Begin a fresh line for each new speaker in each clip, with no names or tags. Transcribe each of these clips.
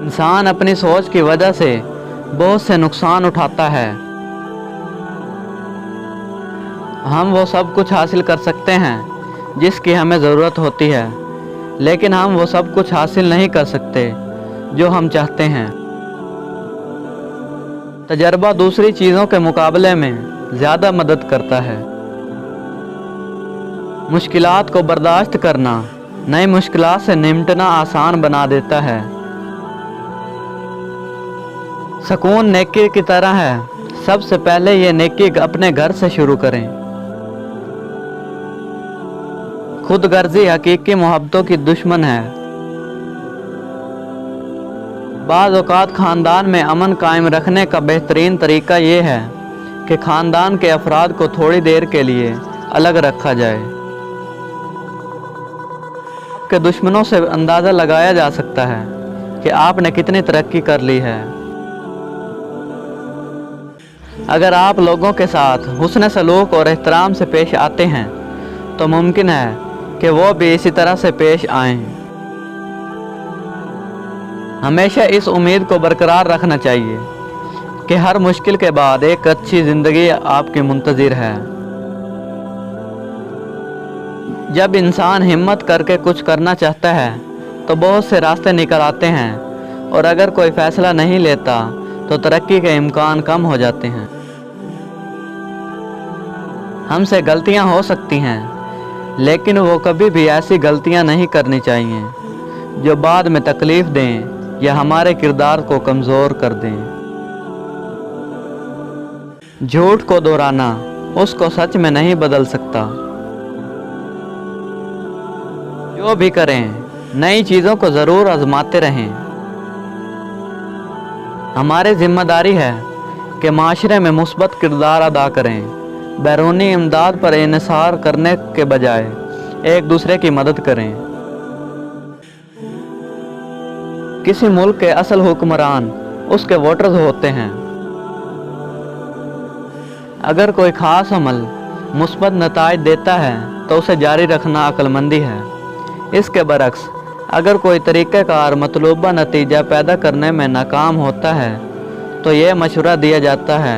इंसान अपनी सोच की वजह से बहुत से नुकसान उठाता है। हम वो सब कुछ हासिल कर सकते हैं जिसकी हमें ज़रूरत होती है, लेकिन हम वो सब कुछ हासिल नहीं कर सकते जो हम चाहते हैं। तजर्बा दूसरी चीज़ों के मुकाबले में ज़्यादा मदद करता है। मुश्किलात को बर्दाश्त करना नई मुश्किलात से निपटना आसान बना देता है। सुकून नेकी की तरह है। सबसे पहले ये नेकी अपने घर से शुरू करें। खुद गर्जी हकीकी मोहब्बतों की दुश्मन है। बाज़ औक़ात ख़ानदान में अमन कायम रखने का बेहतरीन तरीका ये है कि ख़ानदान के अफराद को थोड़ी देर के लिए अलग रखा जाए। आपके दुश्मनों से अंदाज़ा लगाया जा सकता है कि आपने कितनी तरक्की कर ली है। अगर आप लोगों के साथ हुस्न सलूक और एहतराम से पेश आते हैं तो मुमकिन है कि वो भी इसी तरह से पेश आएं। हमेशा इस उम्मीद को बरकरार रखना चाहिए कि हर मुश्किल के बाद एक अच्छी ज़िंदगी आपकी मुंतज़िर है। जब इंसान हिम्मत करके कुछ करना चाहता है तो बहुत से रास्ते निकल आते हैं, और अगर कोई फ़ैसला नहीं लेता तो तरक्की के इम्कान कम हो जाते हैं। हमसे गलतियां हो सकती हैं, लेकिन वो कभी भी ऐसी गलतियां नहीं करनी चाहिए जो बाद में तकलीफ़ दें या हमारे किरदार को कमज़ोर कर दें। झूठ को दोहराना उसको सच में नहीं बदल सकता। जो भी करें, नई चीज़ों को ज़रूर आजमाते रहें। हमारी जिम्मेदारी है कि माशरे में मुस्बत किरदार अदा करें। बैरूनी इमदाद पर इन्हिसार करने के बजाय एक दूसरे की मदद करें। किसी मुल्क के असल हुक्मरान उसके वोटर्स होते हैं। अगर कोई ख़ास अमल मुस्बत नताइज देता है तो उसे जारी रखना अक्लमंदी है। इसके बरक्स अगर कोई तरीक़ाकार मतलूबा नतीजा पैदा करने में नाकाम होता है तो यह मशवरा दिया जाता है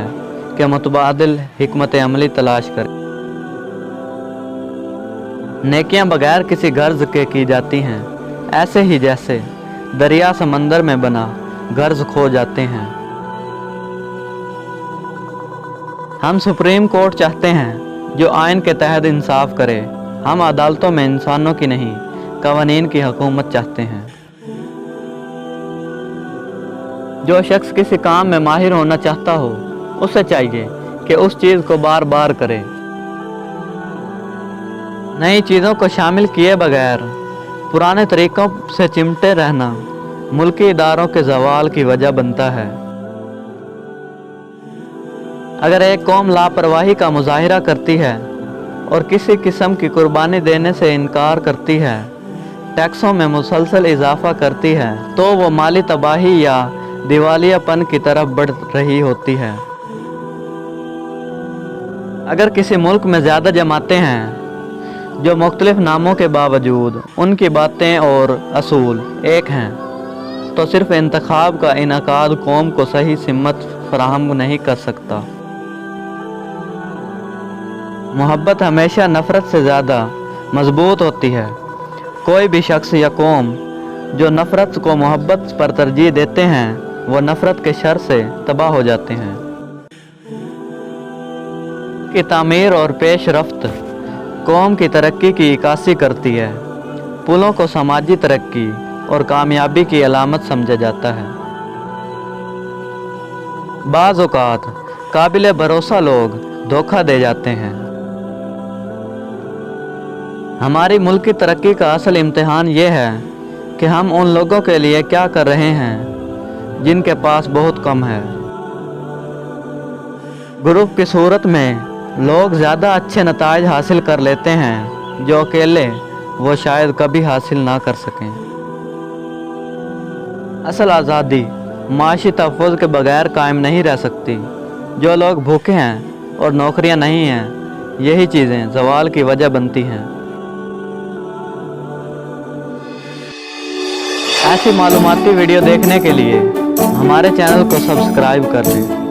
कि मुतबादिल हिकमत अमली तलाश करें। नेकियां बगैर किसी गर्ज के की जाती हैं, ऐसे ही जैसे दरिया समंदर में बना गर्ज खो जाते हैं। हम सुप्रीम कोर्ट चाहते हैं जो आइन के तहत इंसाफ करे। हम अदालतों में इंसानों की नहीं, कवानीन की हुकूमत चाहते हैं। जो शख्स किसी काम में माहिर होना चाहता हो, उसे चाहिए कि उस चीज़ को बार बार करे। नई चीज़ों को शामिल किए बगैर पुराने तरीक़ों से चिमटे रहना मुल्की इदारों के ज़वाल की वजह बनता है। अगर एक कौम लापरवाही का मुजाहिरा करती है और किसी किस्म की कुर्बानी देने से इनकार करती है, टैक्सों में मुसलसल इजाफा करती है, तो वो माली तबाही या दिवालियापन की तरफ बढ़ रही होती है। अगर किसी मुल्क में ज़्यादा जमातें हैं जो मुख्तलिफ नामों के बावजूद उनकी बातें और असूल एक हैं, तो सिर्फ इंतखाब का इनकाद कौम को सही सिमत फराहम नहीं कर सकता। मोहब्बत हमेशा नफ़रत से ज़्यादा मजबूत होती है। कोई भी शख्स या कौम जो नफ़रत को मोहब्बत पर तरजीह देते हैं, वो नफ़रत के शर से तबाह हो जाते हैं। की तामीर और पेश रफ्त कौम की तरक्की की इक्कासी करती है। पुलों को समाजी तरक्की और कामयाबी की अलामत समझा जाता है। बाज़ औक़ात काबिल भरोसा लोग धोखा दे जाते हैं। हमारी मुल्क की तरक्की का असल इम्तिहान ये है कि हम उन लोगों के लिए क्या कर रहे हैं जिनके पास बहुत कम है। ग्रुप की सूरत में लोग ज़्यादा अच्छे नताइज हासिल कर लेते हैं जो अकेले वो शायद कभी हासिल ना कर सकें। असल आज़ादी माशी तहफ़्फ़ुज़ के बगैर कायम नहीं रह सकती। जो लोग भूखे हैं और नौकरियां नहीं हैं, यही चीज़ें ज़वाल की वजह बनती हैं। ऐसी मालूमाती वीडियो देखने के लिए हमारे चैनल को सब्सक्राइब कर लें।